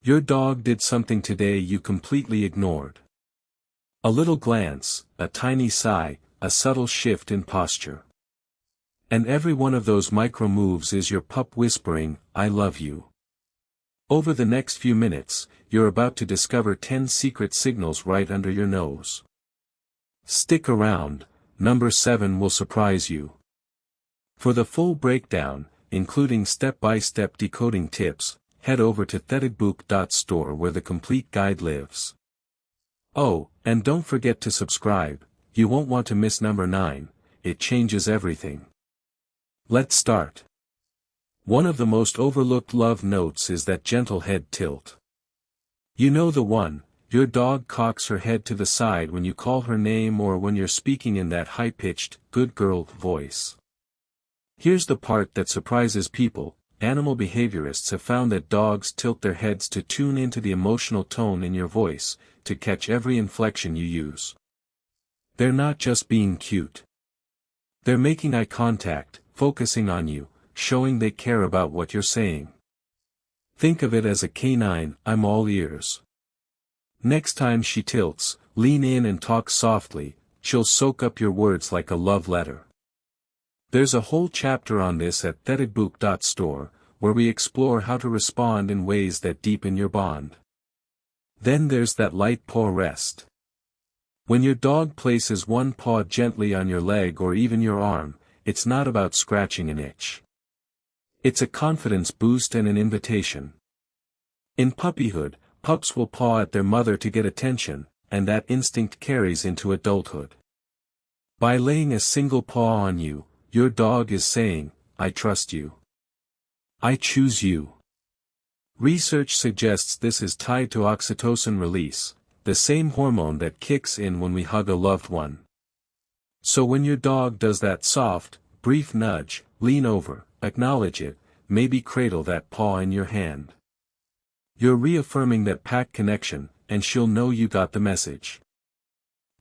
Your dog did something today you completely ignored. A little glance, a tiny sigh, a subtle shift in posture. And every one of those micro moves is your pup whispering, "I love you." Over the next few minutes, you're about to discover 10 secret signals right under your nose. Stick around, number 7 will surprise you. For the full breakdown, including step-by-step decoding tips, head over to thedogbook.store where the complete guide lives. Oh, and don't forget to subscribe, you won't want to miss number 9, it changes everything. Let's start. One of the most overlooked love notes is that gentle head tilt. You know the one, your dog cocks her head to the side when you call her name or when you're speaking in that high-pitched, good girl voice. Here's the part that surprises people. Animal behaviorists have found that dogs tilt their heads to tune into the emotional tone in your voice, to catch every inflection you use. They're not just being cute. They're making eye contact, focusing on you, showing they care about what you're saying. Think of it as a canine, I'm all ears. Next time she tilts, lean in and talk softly, she'll soak up your words like a love letter. There's a whole chapter on this at thedogbook.store, where we explore how to respond in ways that deepen your bond. Then there's that light paw rest. When your dog places one paw gently on your leg or even your arm, it's not about scratching an itch. It's a confidence boost and an invitation. In puppyhood, pups will paw at their mother to get attention, and that instinct carries into adulthood. By laying a single paw on you, your dog is saying, "I trust you. I choose you." Research suggests this is tied to oxytocin release, the same hormone that kicks in when we hug a loved one. So when your dog does that soft, brief nudge, lean over, acknowledge it, maybe cradle that paw in your hand. You're reaffirming that pack connection, and she'll know you got the message.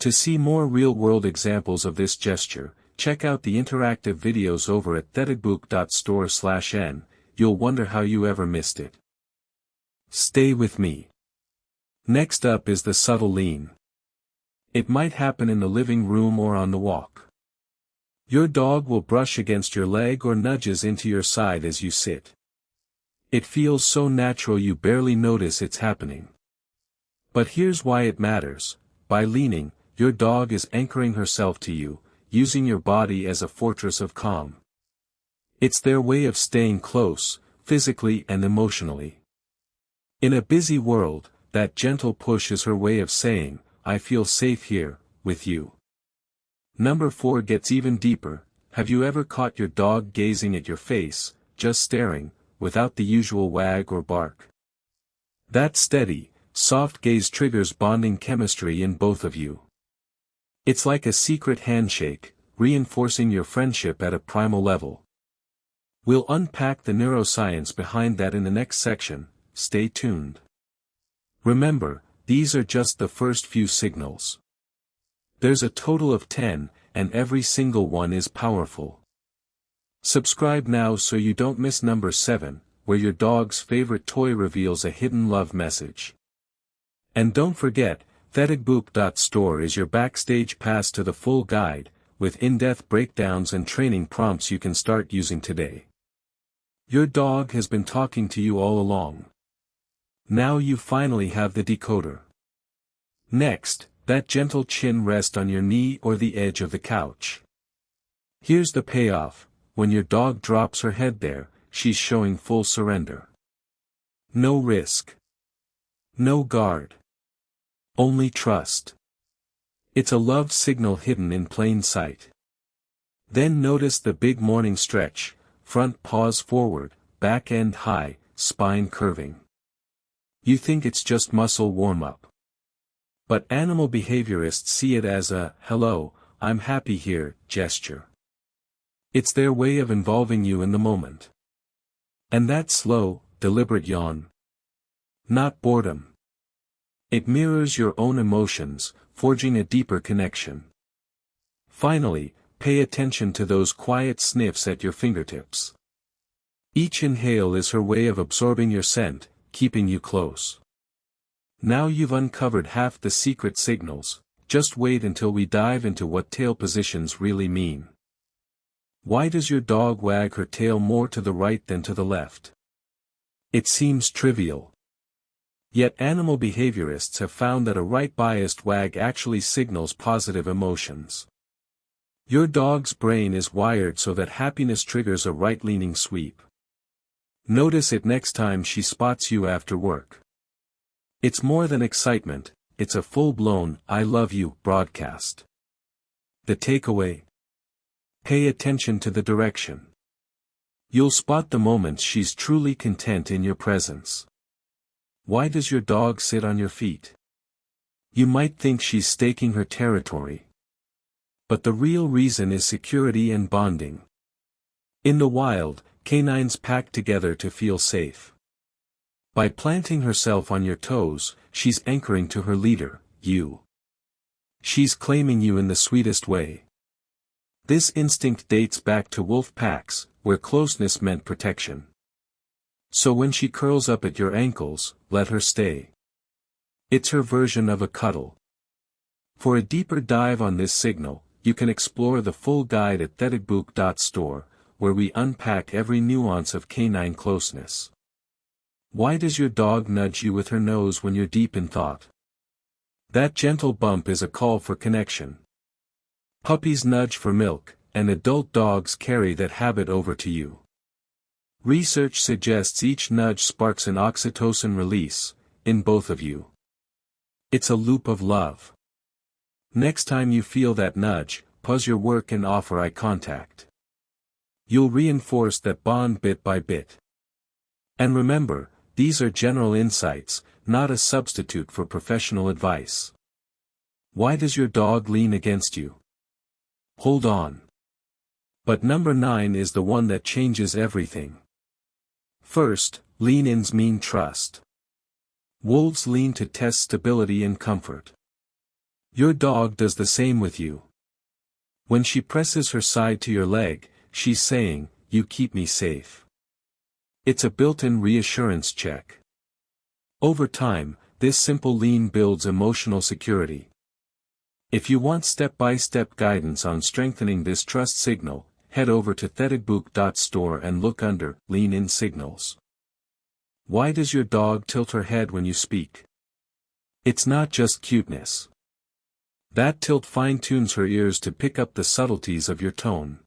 To see more real-world examples of this gesture, check out the interactive videos over at thedogbook.store/n, you'll wonder how you ever missed it. Stay with me. Next up is the subtle lean. It might happen in the living room or on the walk. Your dog will brush against your leg or nudges into your side as you sit. It feels so natural you barely notice it's happening. But here's why it matters. By leaning, your dog is anchoring herself to you, using your body as a fortress of calm. It's their way of staying close, physically and emotionally. In a busy world, that gentle push is her way of saying, "I feel safe here, with you." Number 4 gets even deeper. Have you ever caught your dog gazing at your face, just staring, without the usual wag or bark? That steady, soft gaze triggers bonding chemistry in both of you. It's like a secret handshake, reinforcing your friendship at a primal level. We'll unpack the neuroscience behind that in the next section, stay tuned. Remember, these are just the first few signals. There's a total of 10, and every single one is powerful. Subscribe now so you don't miss number 7, where your dog's favorite toy reveals a hidden love message. And don't forget, thedogbook.store is your backstage pass to the full guide, with in-depth breakdowns and training prompts you can start using today. Your dog has been talking to you all along. Now you finally have the decoder. Next, that gentle chin rest on your knee or the edge of the couch. Here's the payoff. When your dog drops her head there, she's showing full surrender. No risk. No guard. Only trust. It's a love signal hidden in plain sight. Then notice the big morning stretch, front paws forward, back end high, spine curving. You think it's just muscle warm-up. But animal behaviorists see it as a, "Hello, I'm happy here," gesture. It's their way of involving you in the moment. And that slow, deliberate yawn. Not boredom. It mirrors your own emotions, forging a deeper connection. Finally, pay attention to those quiet sniffs at your fingertips. Each inhale is her way of absorbing your scent, keeping you close. Now you've uncovered half the secret signals, just wait until we dive into what tail positions really mean. Why does your dog wag her tail more to the right than to the left? It seems trivial. Yet animal behaviorists have found that a right-biased wag actually signals positive emotions. Your dog's brain is wired so that happiness triggers a right-leaning sweep. Notice it next time she spots you after work. It's more than excitement, it's a full-blown, I love you, broadcast. The takeaway? Pay attention to the direction. You'll spot the moments she's truly content in your presence. Why does your dog sit on your feet? You might think she's staking her territory. But the real reason is security and bonding. In the wild, canines pack together to feel safe. By planting herself on your toes, she's anchoring to her leader, you. She's claiming you in the sweetest way. This instinct dates back to wolf packs, where closeness meant protection. So when she curls up at your ankles, let her stay. It's her version of a cuddle. For a deeper dive on this signal, you can explore the full guide at thedogbook.store, where we unpack every nuance of canine closeness. Why does your dog nudge you with her nose when you're deep in thought? That gentle bump is a call for connection. Puppies nudge for milk, and adult dogs carry that habit over to you. Research suggests each nudge sparks an oxytocin release, in both of you. It's a loop of love. Next time you feel that nudge, pause your work and offer eye contact. You'll reinforce that bond bit by bit. And remember, these are general insights, not a substitute for professional advice. Why does your dog lean against you? Hold on. But number 9 is the one that changes everything. First, lean-ins mean trust. Wolves lean to test stability and comfort. Your dog does the same with you. When she presses her side to your leg, she's saying, "You keep me safe." It's a built-in reassurance check. Over time, this simple lean builds emotional security. If you want step-by-step guidance on strengthening this trust signal, head over to thedogbook.store and look under Lean-In Signals. Why does your dog tilt her head when you speak? It's not just cuteness. That tilt fine-tunes her ears to pick up the subtleties of your tone.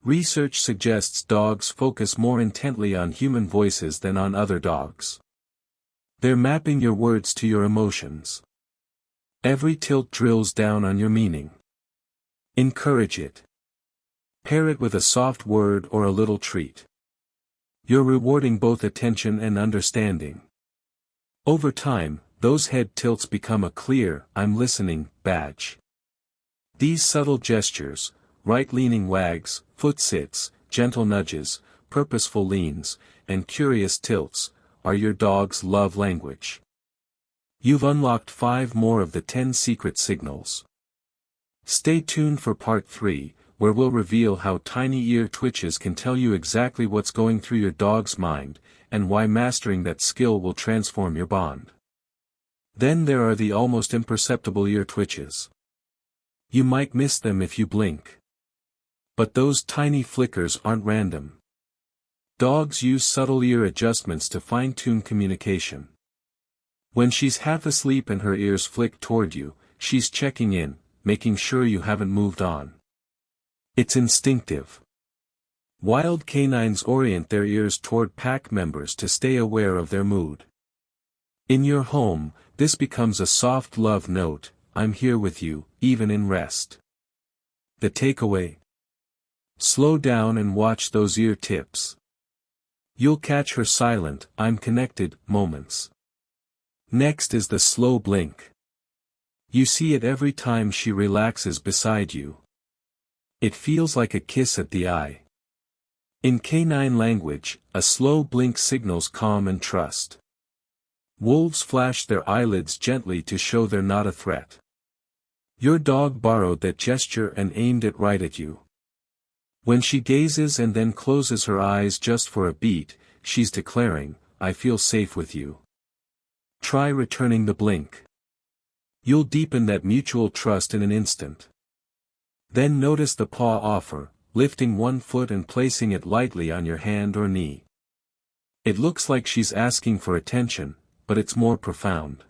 Research suggests dogs focus more intently on human voices than on other dogs. They're mapping your words to your emotions. Every tilt drills down on your meaning. Encourage it. Pair it with a soft word or a little treat. You're rewarding both attention and understanding. Over time, those head tilts become a clear, "I'm listening," badge. These subtle gestures, right-leaning wags, foot sits, gentle nudges, purposeful leans, and curious tilts, are your dog's love language. You've unlocked 5 more of the 10 secret signals. Stay tuned for part 3, where we'll reveal how tiny ear twitches can tell you exactly what's going through your dog's mind, and why mastering that skill will transform your bond. Then there are the almost imperceptible ear twitches. You might miss them if you blink. But those tiny flickers aren't random. Dogs use subtle ear adjustments to fine-tune communication. When she's half asleep and her ears flick toward you, she's checking in, making sure you haven't moved on. It's instinctive. Wild canines orient their ears toward pack members to stay aware of their mood. In your home, this becomes a soft love note, "I'm here with you, even in rest." The takeaway? Slow down and watch those ear tips. You'll catch her silent, "I'm connected" moments. Next is the slow blink. You see it every time she relaxes beside you. It feels like a kiss at the eye. In canine language, a slow blink signals calm and trust. Wolves flash their eyelids gently to show they're not a threat. Your dog borrowed that gesture and aimed it right at you. When she gazes and then closes her eyes just for a beat, she's declaring, I feel safe with you. Try returning the blink. You'll deepen that mutual trust in an instant. Then notice the paw offer, lifting one foot and placing it lightly on your hand or knee. It looks like she's asking for attention, but it's more profound.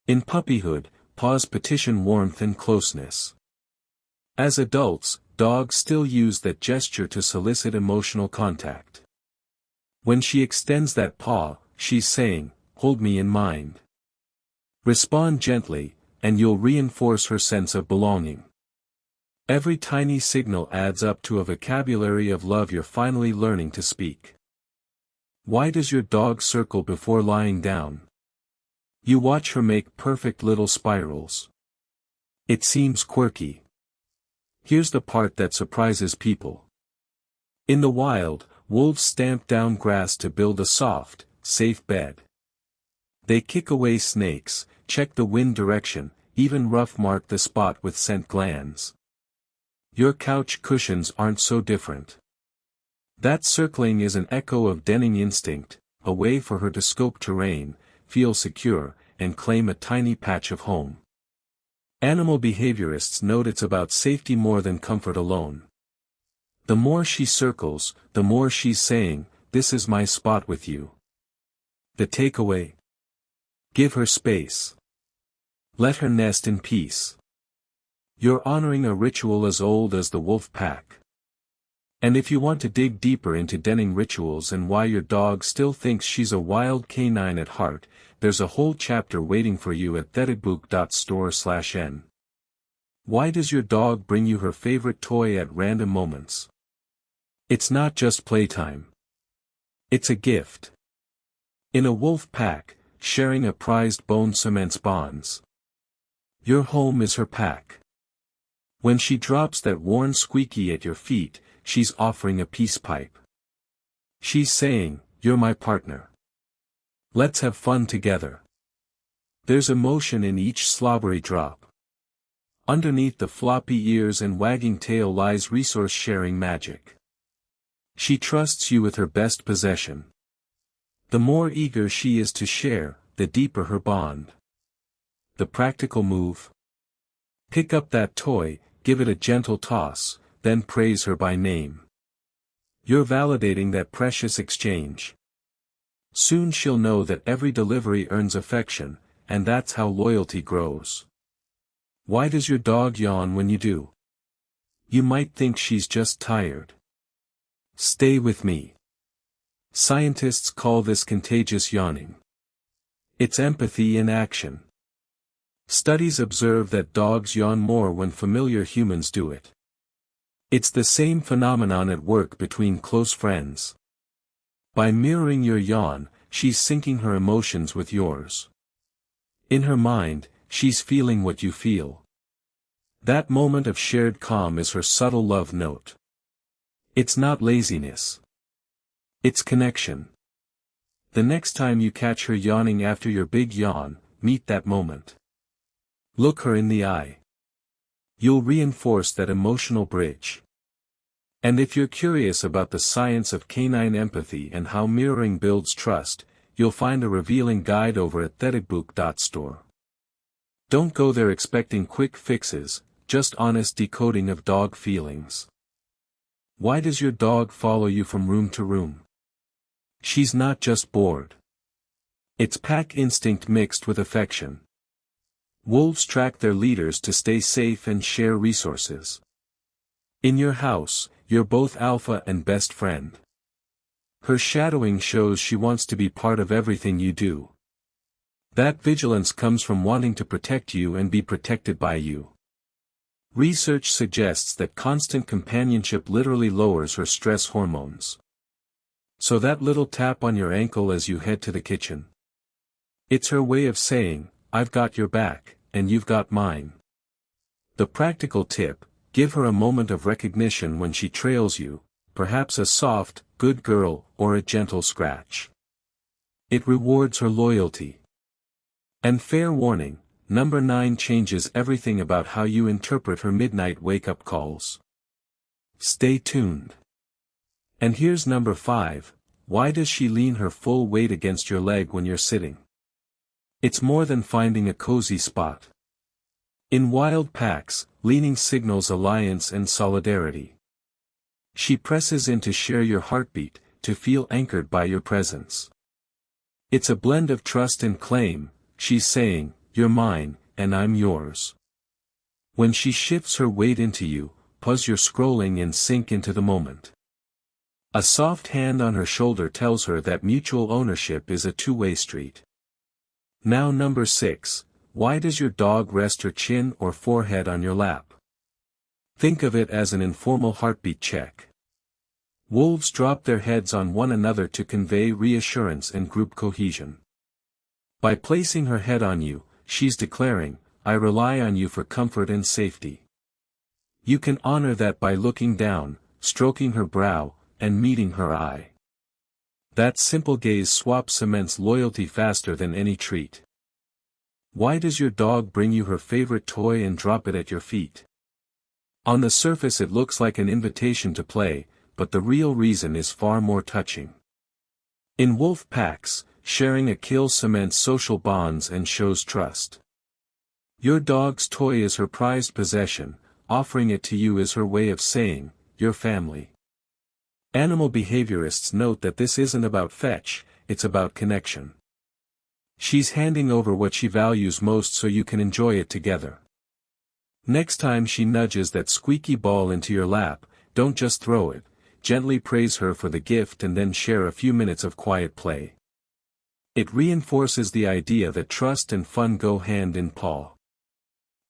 In puppyhood, paws petition warmth and closeness. As adults, dogs still use that gesture to solicit emotional contact. When she extends that paw, she's saying, "Hold me in mind." Respond gently, and you'll reinforce her sense of belonging. Every tiny signal adds up to a vocabulary of love you're finally learning to speak. Why does your dog circle before lying down? You watch her make perfect little spirals. It seems quirky. Here's the part that surprises people. In the wild, wolves stamp down grass to build a soft, safe bed. They kick away snakes, check the wind direction, even rough mark the spot with scent glands. Your couch cushions aren't so different. That circling is an echo of denning instinct, a way for her to scope terrain, feel secure, and claim a tiny patch of home. Animal behaviorists note it's about safety more than comfort alone. The more she circles, the more she's saying, "This is my spot with you." The takeaway? Give her space. Let her nest in peace. You're honoring a ritual as old as the wolf pack. And if you want to dig deeper into denning rituals and why your dog still thinks she's a wild canine at heart, there's a whole chapter waiting for you at thedogbook.store/n. Why does your dog bring you her favorite toy at random moments? It's not just playtime. It's a gift. In a wolf pack, sharing a prized bone cements bonds. Your home is her pack. When she drops that worn squeaky at your feet, she's offering a peace pipe. She's saying, "You're my partner. Let's have fun together." There's emotion in each slobbery drop. Underneath the floppy ears and wagging tail lies resource-sharing magic. She trusts you with her best possession. The more eager she is to share, the deeper her bond. The practical move? Pick up that toy, give it a gentle toss, then praise her by name. You're validating that precious exchange. Soon she'll know that every delivery earns affection, and that's how loyalty grows. Why does your dog yawn when you do? You might think she's just tired. Stay with me. Scientists call this contagious yawning. It's empathy in action. Studies observe that dogs yawn more when familiar humans do it. It's the same phenomenon at work between close friends. By mirroring your yawn, she's syncing her emotions with yours. In her mind, she's feeling what you feel. That moment of shared calm is her subtle love note. It's not laziness. It's connection. The next time you catch her yawning after your big yawn, meet that moment. Look her in the eye. You'll reinforce that emotional bridge. And if you're curious about the science of canine empathy and how mirroring builds trust, you'll find a revealing guide over at thedogbook.store. Don't go there expecting quick fixes, just honest decoding of dog feelings. Why does your dog follow you from room to room? She's not just bored. It's pack instinct mixed with affection. Wolves track their leaders to stay safe and share resources. In your house, you're both alpha and best friend. Her shadowing shows she wants to be part of everything you do. That vigilance comes from wanting to protect you and be protected by you. Research suggests that constant companionship literally lowers her stress hormones. So that little tap on your ankle as you head to the kitchen. It's her way of saying, "I've got your back, and you've got mine." The practical tip: give her a moment of recognition when she trails you, perhaps a soft, "good girl," or a gentle scratch. It rewards her loyalty. And fair warning, number 9 changes everything about how you interpret her midnight wake-up calls. Stay tuned. And here's number 5, Why does she lean her full weight against your leg when you're sitting? It's more than finding a cozy spot. In wild packs, leaning signals alliance and solidarity. She presses in to share your heartbeat, to feel anchored by your presence. It's a blend of trust and claim. She's saying, you're mine, and I'm yours. When she shifts her weight into you, pause your scrolling and sink into the moment. A soft hand on her shoulder tells her that mutual ownership is a two-way street. Now number 6, why does your dog rest her chin or forehead on your lap? Think of it as an informal heartbeat check. Wolves drop their heads on one another to convey reassurance and group cohesion. By placing her head on you, she's declaring, I rely on you for comfort and safety. You can honor that by looking down, stroking her brow, and meeting her eye. That simple gaze swap cements loyalty faster than any treat. Why does your dog bring you her favorite toy and drop it at your feet? On the surface it looks like an invitation to play, but the real reason is far more touching. In wolf packs, sharing a kill cements social bonds and shows trust. Your dog's toy is her prized possession, offering it to you is her way of saying, you're family. Animal behaviorists note that this isn't about fetch, it's about connection. She's handing over what she values most so you can enjoy it together. Next time she nudges that squeaky ball into your lap, don't just throw it, gently praise her for the gift and then share a few minutes of quiet play. It reinforces the idea that trust and fun go hand in paw.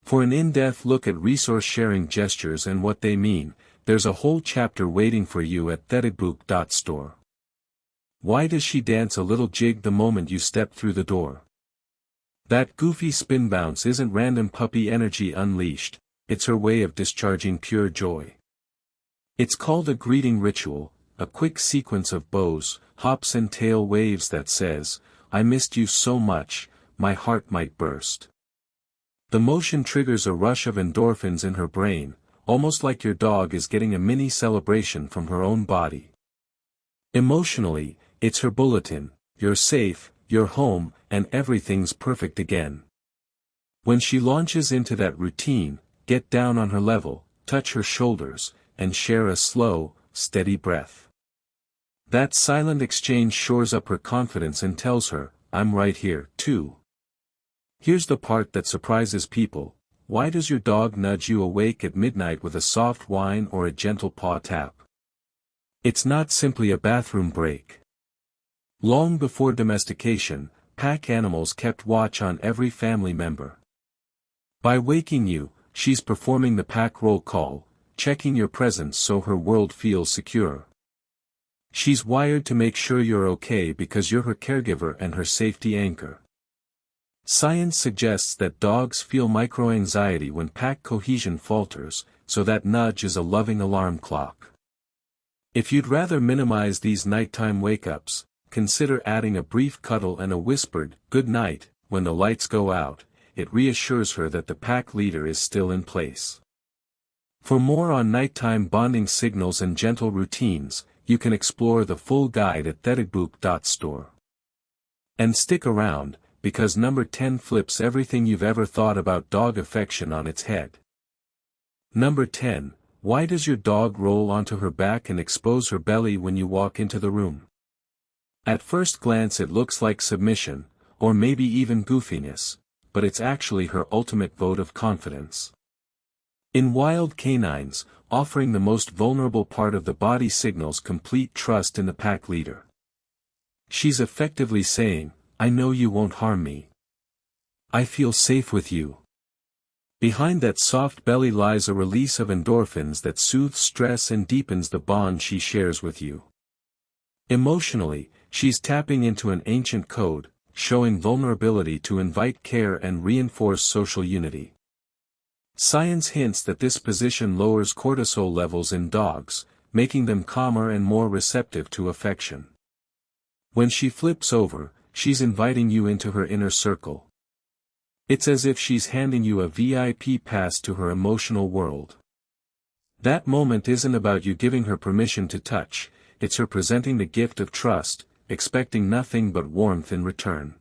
For an in-depth look at resource-sharing gestures and what they mean, there's a whole chapter waiting for you at thedogbook.store. Why does she dance a little jig the moment you step through the door? That goofy spin bounce isn't random puppy energy unleashed, it's her way of discharging pure joy. It's called a greeting ritual, a quick sequence of bows, hops and tail waves that says, I missed you so much, my heart might burst. The motion triggers a rush of endorphins in her brain, almost like your dog is getting a mini celebration from her own body. Emotionally, it's her bulletin, you're safe, you're home, and everything's perfect again. When she launches into that routine, get down on her level, touch her shoulders, and share a slow, steady breath. That silent exchange shores up her confidence and tells her, I'm right here, too. Here's the part that surprises people. Why does your dog nudge you awake at midnight with a soft whine or a gentle paw tap? It's not simply a bathroom break. Long before domestication, pack animals kept watch on every family member. By waking you, she's performing the pack roll call, checking your presence so her world feels secure. She's wired to make sure you're okay because you're her caregiver and her safety anchor. Science suggests that dogs feel microanxiety when pack cohesion falters, so that nudge is a loving alarm clock. If you'd rather minimize these nighttime wake-ups, consider adding a brief cuddle and a whispered, good night, when the lights go out. It reassures her that the pack leader is still in place. For more on nighttime bonding signals and gentle routines, you can explore the full guide at thedogbook.store. And stick around, because number 10 flips everything you've ever thought about dog affection on its head. Number 10, why does your dog roll onto her back and expose her belly when you walk into the room? At first glance it looks like submission, or maybe even goofiness, but it's actually her ultimate vote of confidence. In wild canines, offering the most vulnerable part of the body signals complete trust in the pack leader. She's effectively saying, I know you won't harm me. I feel safe with you. Behind that soft belly lies a release of endorphins that soothes stress and deepens the bond she shares with you. Emotionally, she's tapping into an ancient code, showing vulnerability to invite care and reinforce social unity. Science hints that this position lowers cortisol levels in dogs, making them calmer and more receptive to affection. When she flips over, she's inviting you into her inner circle. It's as if she's handing you a VIP pass to her emotional world. That moment isn't about you giving her permission to touch, it's her presenting the gift of trust, expecting nothing but warmth in return.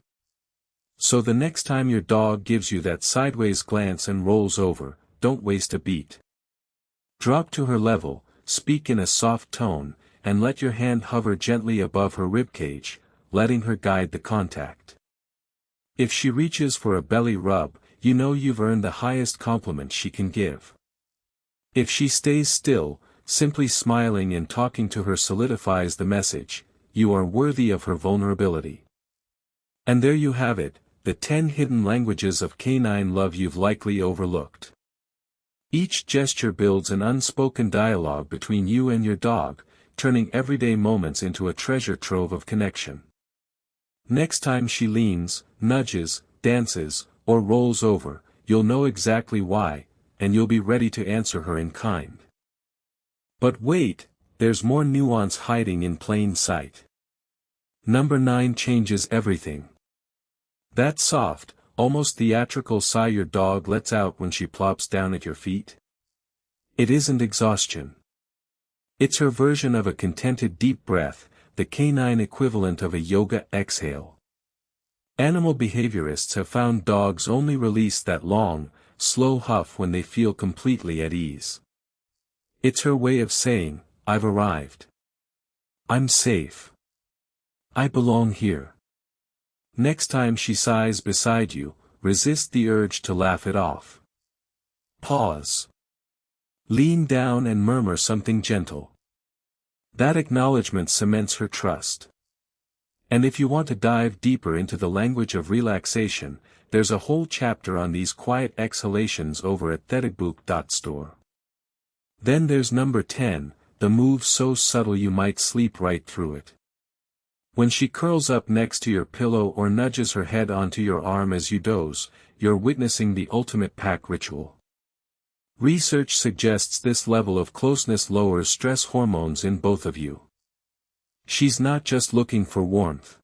So the next time your dog gives you that sideways glance and rolls over, don't waste a beat. Drop to her level, speak in a soft tone, and let your hand hover gently above her ribcage, letting her guide the contact. If she reaches for a belly rub, you know you've earned the highest compliment she can give. If she stays still, simply smiling and talking to her solidifies the message: you are worthy of her vulnerability. And there you have it, the 10 hidden languages of canine love you've likely overlooked. Each gesture builds an unspoken dialogue between you and your dog, turning everyday moments into a treasure trove of connection. Next time she leans, nudges, dances, or rolls over, you'll know exactly why, and you'll be ready to answer her in kind. But wait, there's more nuance hiding in plain sight. Number 9 changes everything. That soft, almost theatrical sigh your dog lets out when she plops down at your feet. It isn't exhaustion. It's her version of a contented deep breath, the canine equivalent of a yoga exhale. Animal behaviorists have found dogs only release that long, slow huff when they feel completely at ease. It's her way of saying, I've arrived. I'm safe. I belong here. Next time she sighs beside you, resist the urge to laugh it off. Pause. Lean down and murmur something gentle. That acknowledgement cements her trust. And if you want to dive deeper into the language of relaxation, there's a whole chapter on these quiet exhalations over at thedogbook.store. Then there's number 10, the move so subtle you might sleep right through it. When she curls up next to your pillow or nudges her head onto your arm as you doze, you're witnessing the ultimate pack ritual. Research suggests this level of closeness lowers stress hormones in both of you. She's not just looking for warmth.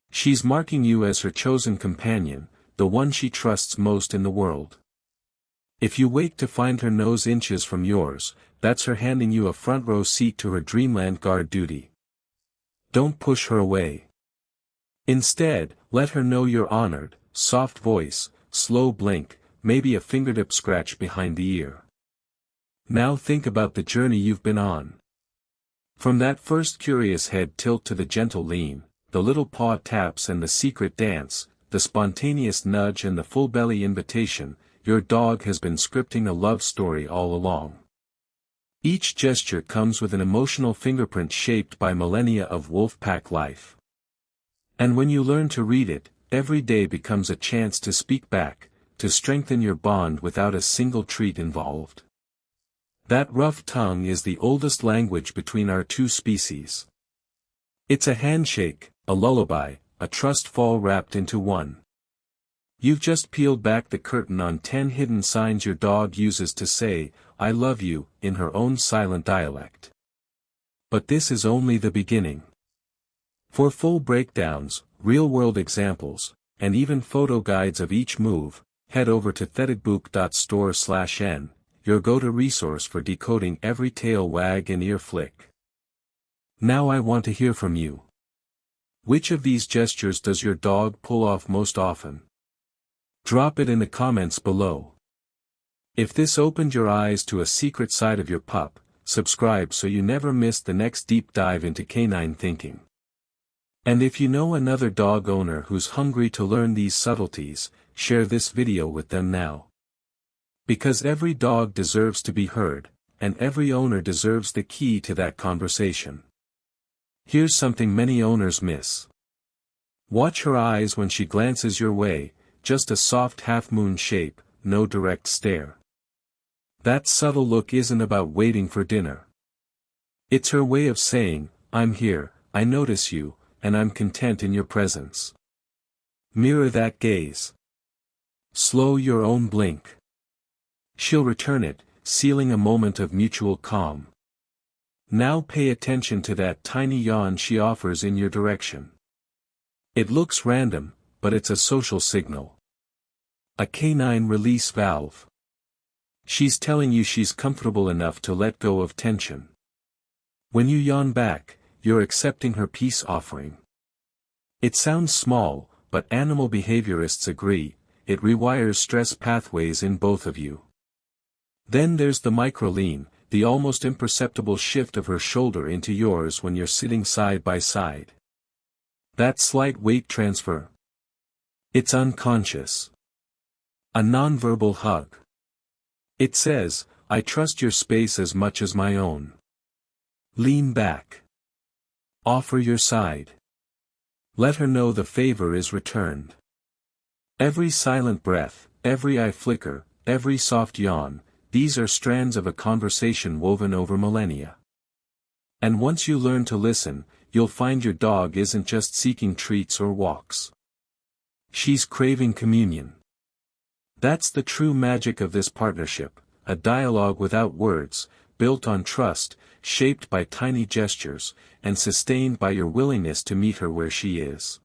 She's marking you as her chosen companion, the one she trusts most in the world. If you wake to find her nose inches from yours, that's her handing you a front row seat to her dreamland guard duty. Don't push her away. Instead, let her know you're honored, soft voice, slow blink, maybe a fingertip scratch behind the ear. Now think about the journey you've been on. From that first curious head tilt to the gentle lean, the little paw taps and the secret dance, the spontaneous nudge and the full belly invitation, your dog has been scripting a love story all along. Each gesture comes with an emotional fingerprint shaped by millennia of wolf pack life. And when you learn to read it, every day becomes a chance to speak back, to strengthen your bond without a single treat involved. That rough tongue is the oldest language between our two species. It's a handshake, a lullaby, a trust fall wrapped into one. You've just peeled back the curtain on 10 hidden signs your dog uses to say, I love you, in her own silent dialect. But this is only the beginning. For full breakdowns, real-world examples, and even photo guides of each move, head over to thedogbook.store/n, your go-to resource for decoding every tail wag and ear flick. Now I want to hear from you. Which of these gestures does your dog pull off most often? Drop it in the comments below. If this opened your eyes to a secret side of your pup, subscribe so you never miss the next deep dive into canine thinking. And if you know another dog owner who's hungry to learn these subtleties, share this video with them now. Because every dog deserves to be heard, and every owner deserves the key to that conversation. Here's something many owners miss. Watch her eyes when she glances your way, just a soft half-moon shape, no direct stare. That subtle look isn't about waiting for dinner. It's her way of saying, I'm here, I notice you, and I'm content in your presence. Mirror that gaze. Slow your own blink. She'll return it, sealing a moment of mutual calm. Now pay attention to that tiny yawn she offers in your direction. It looks random, but it's a social signal. A canine release valve. She's telling you she's comfortable enough to let go of tension. When you yawn back, you're accepting her peace offering. It sounds small, but animal behaviorists agree, it rewires stress pathways in both of you. Then there's the micro-lean, the almost imperceptible shift of her shoulder into yours when you're sitting side by side. That slight weight transfer. It's unconscious. A nonverbal hug. It says, I trust your space as much as my own. Lean back. Offer your side. Let her know the favor is returned. Every silent breath, every eye flicker, every soft yawn, these are strands of a conversation woven over millennia. And once you learn to listen, you'll find your dog isn't just seeking treats or walks. She's craving communion. That's the true magic of this partnership, a dialogue without words, built on trust, shaped by tiny gestures, and sustained by your willingness to meet her where she is.